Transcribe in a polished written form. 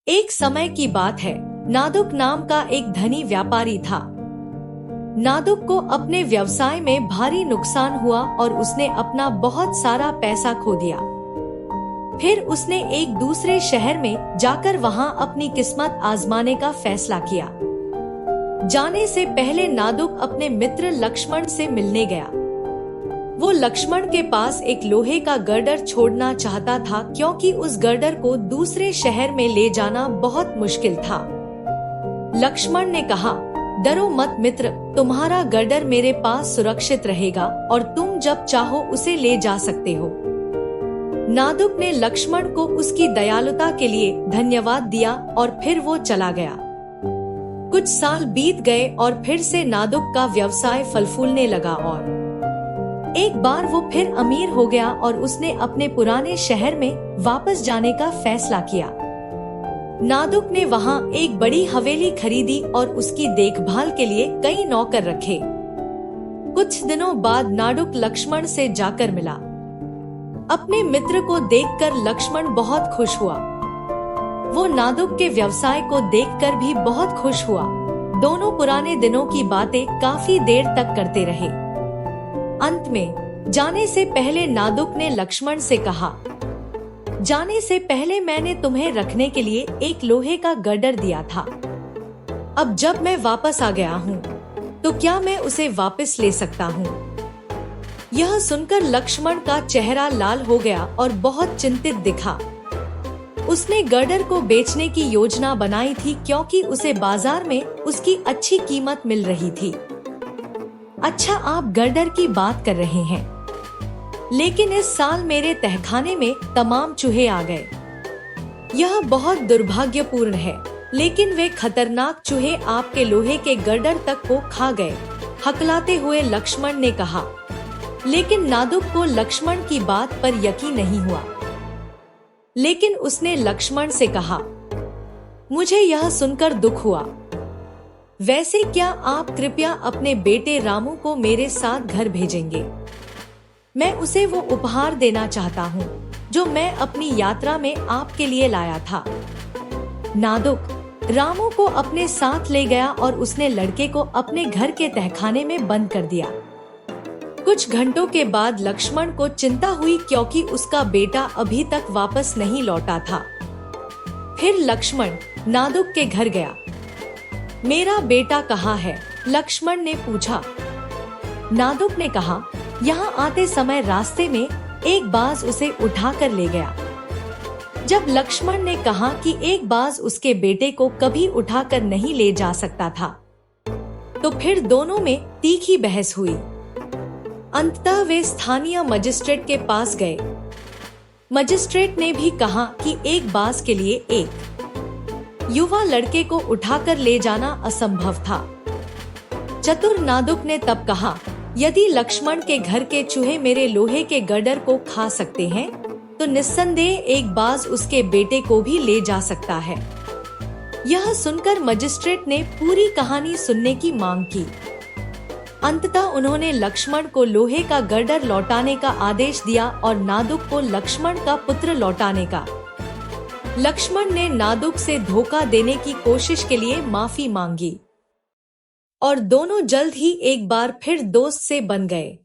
एक समय की बात है, नादुक नाम का एक धनी व्यापारी था। नादुक को अपने व्यवसाय में भारी नुकसान हुआ और उसने अपना बहुत सारा पैसा खो दिया। फिर उसने एक दूसरे शहर में जाकर वहां अपनी किस्मत आजमाने का फैसला किया। जाने से पहले नादुक अपने मित्र लक्ष्मण से मिलने गया। वो लक्ष्मण के पास एक लोहे का गर्डर छोड़ना चाहता था क्योंकि उस गर्डर को दूसरे शहर में ले जाना बहुत मुश्किल था। लक्ष्मण ने कहा, डरो मत मित्र, तुम्हारा गर्डर मेरे पास सुरक्षित रहेगा और तुम जब चाहो उसे ले जा सकते हो। नादुक ने लक्ष्मण को उसकी दयालुता के लिए धन्यवाद दिया और फिर वो चला गया। कुछ साल बीत गए और फिर से नादुक का व्यवसाय फल फूलने लगा और एक बार वो फिर अमीर हो गया और उसने अपने पुराने शहर में वापस जाने का फैसला किया। नादुक ने वहां एक बड़ी हवेली खरीदी और उसकी देखभाल के लिए कई नौकर रखे। कुछ दिनों बाद नादुक लक्ष्मण से जाकर मिला। अपने मित्र को देखकर लक्ष्मण बहुत खुश हुआ। वो नादुक के व्यवसाय को देखकर भी बहुत खुश हुआ। दोनों पुराने दिनों की बातें काफी देर तक करते रहे। अंत में जाने से पहले नादुक ने लक्ष्मण से कहा, जाने से पहले मैंने तुम्हें रखने के लिए एक लोहे का गर्डर दिया था। अब जब मैं वापस आ गया हूँ, तो क्या मैं उसे वापस ले सकता हूँ? यह सुनकर लक्ष्मण का चेहरा लाल हो गया और बहुत चिंतित दिखा। उसने गर्डर को बेचने की योजना बनाई थी क्योंकि उसे बाजार में उसकी अच्छी कीमत मिल रही थी। अच्छा, आप गर्डर की बात कर रहे हैं, लेकिन इस साल मेरे तहखाने में तमाम चूहे आ गए। यह बहुत दुर्भाग्यपूर्ण है, लेकिन वे खतरनाक चूहे आपके लोहे के गर्डर तक को खा गए, हकलाते हुए लक्ष्मण ने कहा। लेकिन नादुक को लक्ष्मण की बात पर यकीन नहीं हुआ। लेकिन उसने लक्ष्मण से कहा, मुझे यह सुनकर दुख हुआ। वैसे क्या आप कृपया अपने बेटे रामू को मेरे साथ घर भेजेंगे? मैं उसे वो उपहार देना चाहता हूँ जो मैं अपनी यात्रा में आपके लिए लाया था। नादुक रामू को अपने साथ ले गया और उसने लड़के को अपने घर के तहखाने में बंद कर दिया। कुछ घंटों के बाद लक्ष्मण को चिंता हुई क्योंकि उसका बेटा अभी तक वापस नहीं लौटा था। फिर लक्ष्मण नादुक के घर गया। मेरा बेटा कहाँ है? लक्ष्मण ने पूछा। नादुक ने कहा, यहाँ आते समय रास्ते में एक बाज उसे उठाकर ले गया। जब लक्ष्मण ने कहा कि एक बाज उसके बेटे को कभी उठाकर नहीं ले जा सकता था, तो फिर दोनों में तीखी बहस हुई। अंततः वे स्थानीय मजिस्ट्रेट के पास गए। मजिस्ट्रेट ने भी कहा कि एक बाज के लिए एक युवा लड़के को उठाकर ले जाना असंभव था। चतुर नादुक ने तब कहा, यदि लक्ष्मण के घर के चूहे मेरे लोहे के गर्डर को खा सकते हैं, तो निस्संदेह एक बाज उसके बेटे को भी ले जा सकता है। यह सुनकर मजिस्ट्रेट ने पूरी कहानी सुनने की मांग की। अंततः उन्होंने लक्ष्मण को लोहे का गर्डर लौटाने का आदेश दिया और नादुक को लक्ष्मण का पुत्र लौटाने का। लक्ष्मण ने नादुक से धोखा देने की कोशिश के लिए माफी मांगी और दोनों जल्द ही एक बार फिर दोस्त से बन गए।